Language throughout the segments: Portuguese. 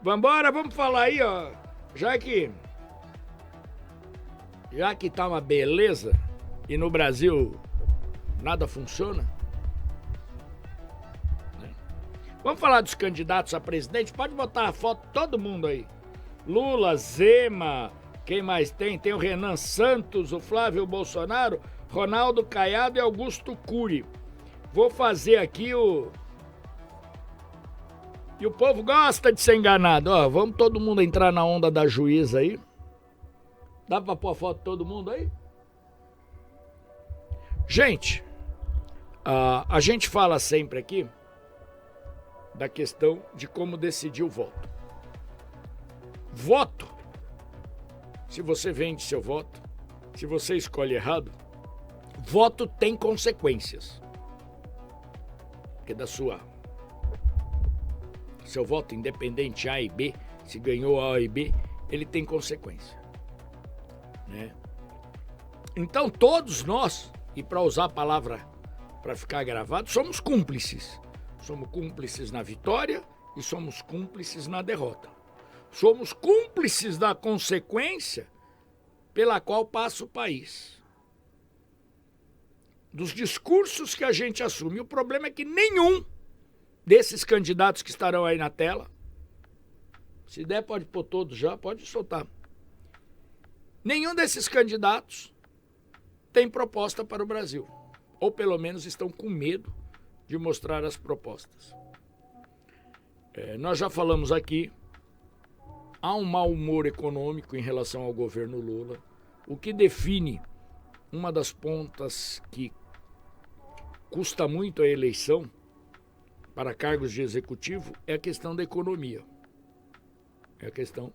Vambora, vamos falar aí, ó. Já que tá uma beleza e no Brasil nada funciona, né? Vamos falar dos candidatos a presidente? Pode botar a foto de todo mundo aí. Lula, Zema, quem mais tem? Tem o Renan Santos, o Flávio Bolsonaro, Ronaldo Caiado e Augusto Cury. Vou fazer aqui o... E o povo gosta de ser enganado. Ó, vamos todo mundo entrar na onda da juíza aí. Dá pra pôr a foto de todo mundo aí? Gente, a gente fala sempre aqui da questão de como decidir o voto. Voto, se você vende seu voto, se você escolhe errado, voto tem consequências. Porque seu voto independente A e B, se ganhou A e B, ele tem consequência, né? Então todos nós, e para usar a palavra para ficar gravado, somos cúmplices. Somos cúmplices na vitória e somos cúmplices na derrota. Somos cúmplices da consequência pela qual passa o país. Dos discursos que a gente assume. O problema é que nenhum desses candidatos que estarão aí na tela, se der pode pôr todos já, pode soltar. Nenhum desses candidatos tem proposta para o Brasil. Ou pelo menos estão com medo de mostrar as propostas. Nós já falamos aqui, há um mau humor econômico em relação ao governo Lula. O que define uma das pontas que custa muito a eleição para cargos de executivo é a questão da economia. É a questão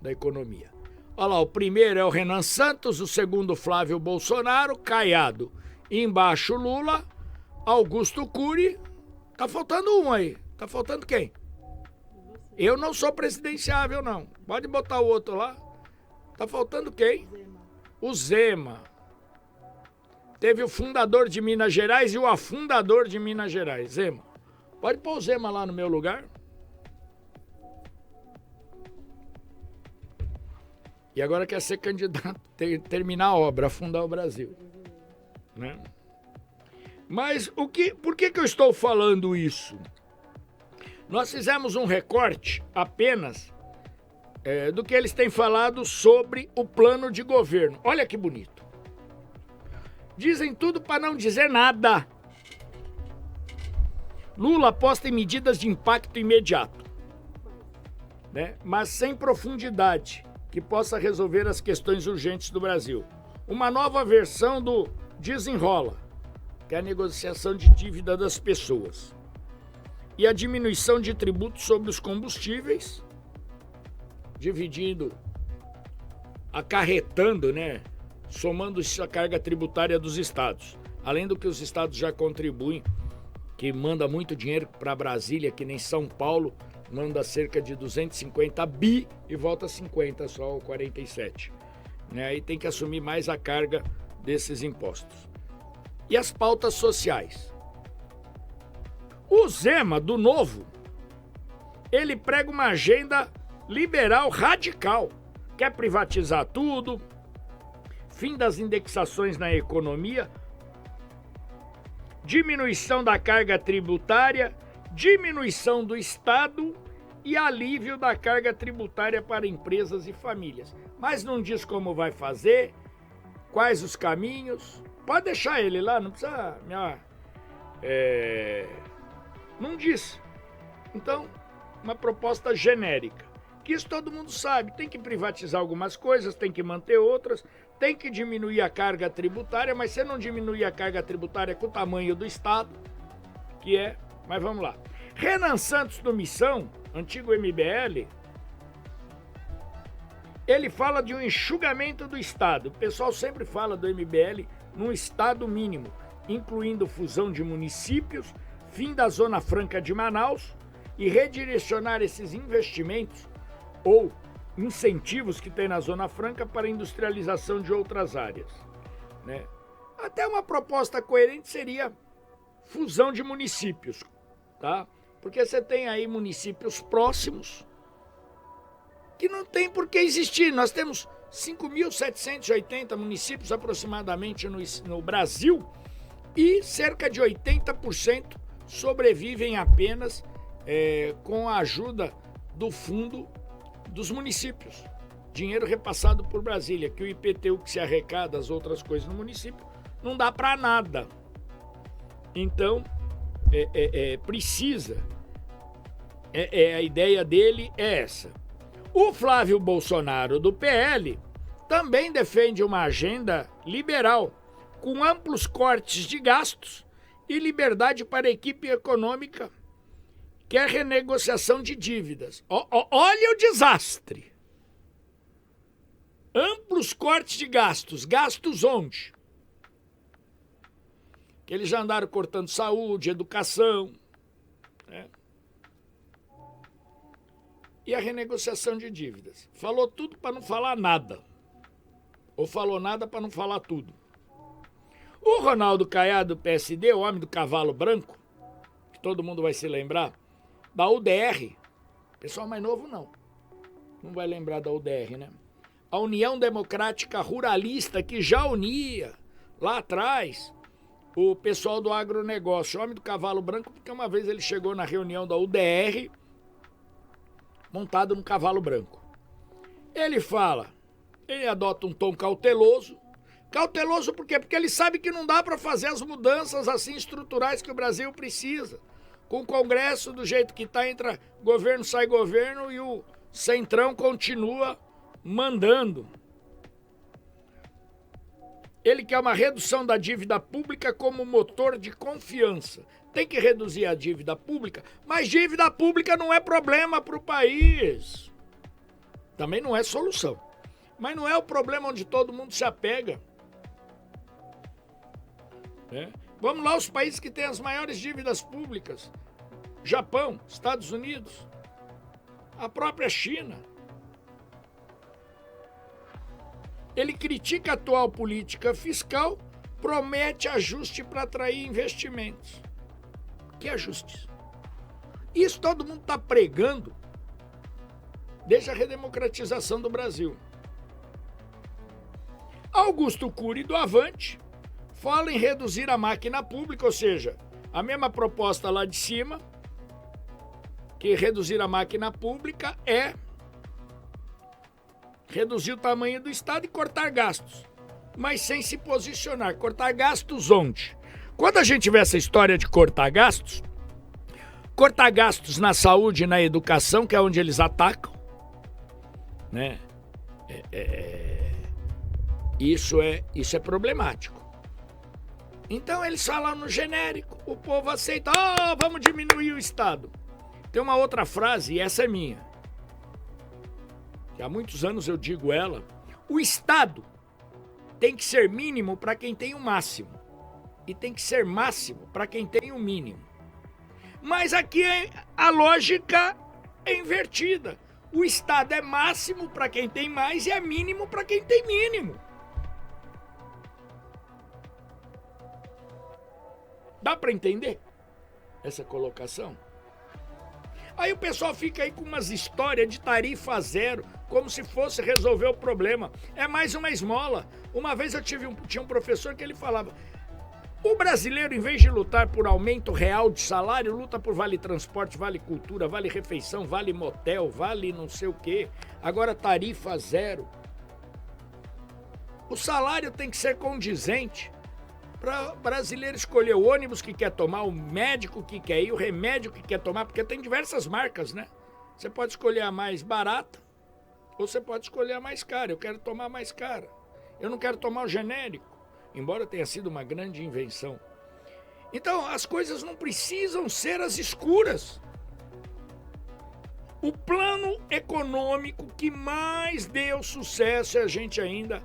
da economia. Olha lá, o primeiro é o Renan Santos, o segundo Flávio Bolsonaro, Caiado. Embaixo Lula, Augusto Cury. Tá faltando um aí. Tá faltando quem? Eu não sou presidenciável, não. Pode botar o outro lá. Tá faltando quem? O Zema. Teve o fundador de Minas Gerais e o afundador de Minas Gerais, Zema. Pode pôr o Zema lá no meu lugar. E agora quer ser candidato, terminar a obra, afundar o Brasil, né? Mas por que eu estou falando isso? Nós fizemos um recorte apenas do que eles têm falado sobre o plano de governo. Olha que bonito. Dizem tudo para não dizer nada. Lula aposta em medidas de impacto imediato, né? Mas sem profundidade, que possa resolver as questões urgentes do Brasil. Uma nova versão do desenrola, que é a negociação de dívida das pessoas. E a diminuição de tributos sobre os combustíveis, acarretando, né? Somando-se a carga tributária dos estados. Além do que os estados já contribuem, que manda muito dinheiro para Brasília, que nem São Paulo, manda cerca de 250 bi e volta 50, só 47. Né? Aí tem que assumir mais a carga desses impostos. E as pautas sociais? O Zema, do Novo, ele prega uma agenda liberal radical. Quer privatizar tudo, fim das indexações na economia, diminuição da carga tributária, diminuição do Estado e alívio da carga tributária para empresas e famílias. Mas não diz como vai fazer, quais os caminhos. Pode deixar ele lá, não precisa... Não diz. Então, uma proposta genérica. Que isso todo mundo sabe. Tem que privatizar algumas coisas, tem que manter outras, tem que diminuir a carga tributária, mas se não diminuir a carga tributária com o tamanho do Estado, que é... Mas vamos lá. Renan Santos do Missão, antigo MBL, ele fala de um enxugamento do Estado. O pessoal sempre fala do MBL num Estado mínimo, incluindo fusão de municípios, fim da Zona Franca de Manaus e redirecionar esses investimentos ou incentivos que tem na Zona Franca para a industrialização de outras áreas, né? Até uma proposta coerente seria fusão de municípios, tá? Porque você tem aí municípios próximos, que não tem por que existir. Nós temos 5.780 municípios aproximadamente no Brasil e cerca de 80% sobrevivem apenas com a ajuda do fundo dos municípios. Dinheiro repassado por Brasília, que o IPTU que se arrecada, as outras coisas no município, não dá para nada. Então, precisa. A ideia dele é essa. O Flávio Bolsonaro, do PL, também defende uma agenda liberal, com amplos cortes de gastos e liberdade para a equipe econômica, quer renegociação de dívidas. Olha o desastre. Amplos cortes de gastos. Gastos onde? Que eles já andaram cortando saúde, educação, né? E a renegociação de dívidas. Falou tudo para não falar nada. Ou falou nada para não falar tudo. O Ronaldo Caiado, do PSD, o homem do cavalo branco, que todo mundo vai se lembrar, da UDR, pessoal mais novo não vai lembrar da UDR, né? A União Democrática Ruralista, que já unia lá atrás o pessoal do agronegócio, o homem do cavalo branco, porque uma vez ele chegou na reunião da UDR montado num cavalo branco. Ele adota um tom cauteloso. Cauteloso por quê? Porque ele sabe que não dá para fazer as mudanças assim estruturais que o Brasil precisa. Com o Congresso do jeito que está, entra governo, sai governo e o Centrão continua mandando. Ele quer uma redução da dívida pública como motor de confiança. Tem que reduzir a dívida pública, mas dívida pública não é problema para o país. Também não é solução. Mas não é o problema onde todo mundo se apega. Vamos lá, os países que têm as maiores dívidas públicas. Japão, Estados Unidos, a própria China. Ele critica a atual política fiscal, promete ajuste para atrair investimentos. Que ajustes? Isso todo mundo está pregando desde a redemocratização do Brasil. Augusto Cury, do Avante, fala em reduzir a máquina pública, ou seja, a mesma proposta lá de cima, que reduzir a máquina pública é reduzir o tamanho do Estado e cortar gastos, mas sem se posicionar. Cortar gastos onde? Quando a gente vê essa história de cortar gastos na saúde e na educação, que é onde eles atacam, né? Isso é problemático. Então eles falam no genérico, o povo aceita, vamos diminuir o Estado. Tem uma outra frase, e essa é minha, que há muitos anos eu digo ela: o Estado tem que ser mínimo para quem tem o máximo, e tem que ser máximo para quem tem o mínimo. Mas aqui a lógica é invertida. O Estado é máximo para quem tem mais e é mínimo para quem tem mínimo. Dá para entender essa colocação? Aí o pessoal fica aí com umas histórias de tarifa zero, como se fosse resolver o problema. É mais uma esmola. Uma vez eu tinha um professor que ele falava: o brasileiro, em vez de lutar por aumento real de salário, luta por vale transporte, vale cultura, vale refeição, vale motel, vale não sei o quê. Agora tarifa zero. O salário tem que ser condizente para o brasileiro escolher o ônibus que quer tomar, o médico que quer ir, o remédio que quer tomar, porque tem diversas marcas, né? Você pode escolher a mais barata ou você pode escolher a mais cara. Eu quero tomar a mais cara. Eu não quero tomar o genérico, embora tenha sido uma grande invenção. Então, as coisas não precisam ser às escuras. O plano econômico que mais deu sucesso, e a gente ainda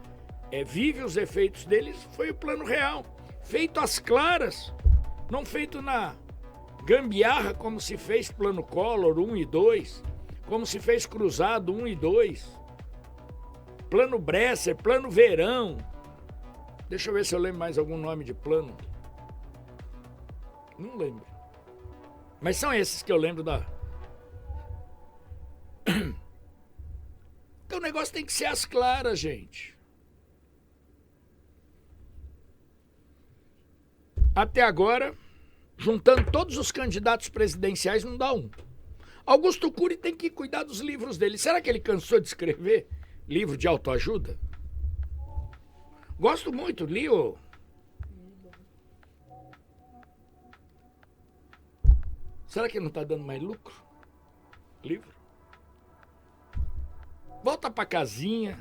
vive os efeitos deles, foi o Plano Real. Feito às claras, não feito na gambiarra como se fez Plano Collor 1 e 2, como se fez Cruzado 1 e 2, Plano Bresser, Plano Verão. Deixa eu ver se eu lembro mais algum nome de plano. Não lembro. Mas são esses que eu lembro Então o negócio tem que ser às claras, gente. Até agora, juntando todos os candidatos presidenciais, não dá um. Augusto Cury tem que cuidar dos livros dele. Será que ele cansou de escrever livro de autoajuda? Gosto muito, li o... Será que não está dando mais lucro? Livro? Volta pra casinha.